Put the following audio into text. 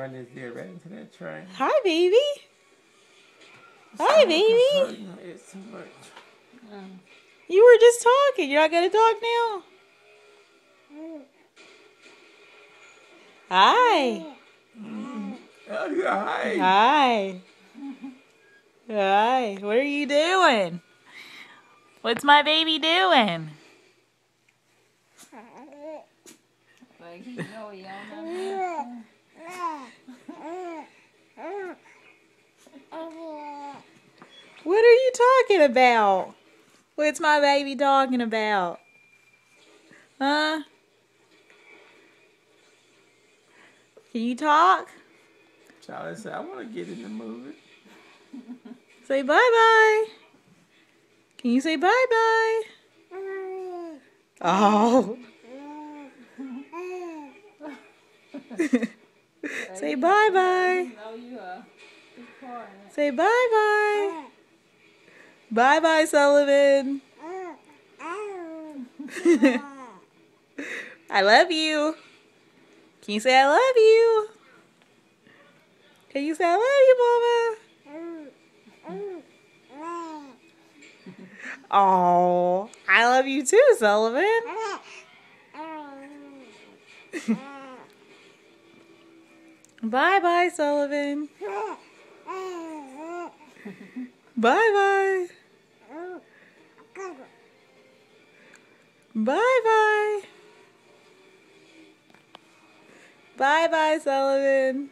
run this deer right into that train. Hi, baby. Hi, baby. It's too much. You were just talking. You're not going to talk now? Hi. Hi. Hi. Hi. What are you doing? What's my baby doing? Like, you know, yelling What are you talking about? What's my baby talking about? Huh? Can you talk? Charlie said, I want to get in the movie. Say bye-bye. Can you say bye-bye? Oh. Say bye-bye. Say bye-bye. Bye-bye, Sullivan. I love you. Can you say I love you? Can you say I love you, Mama? Oh, I love you too, Sullivan. Bye-bye, Sullivan. Bye-bye. Bye-bye. Bye-bye, Sullivan.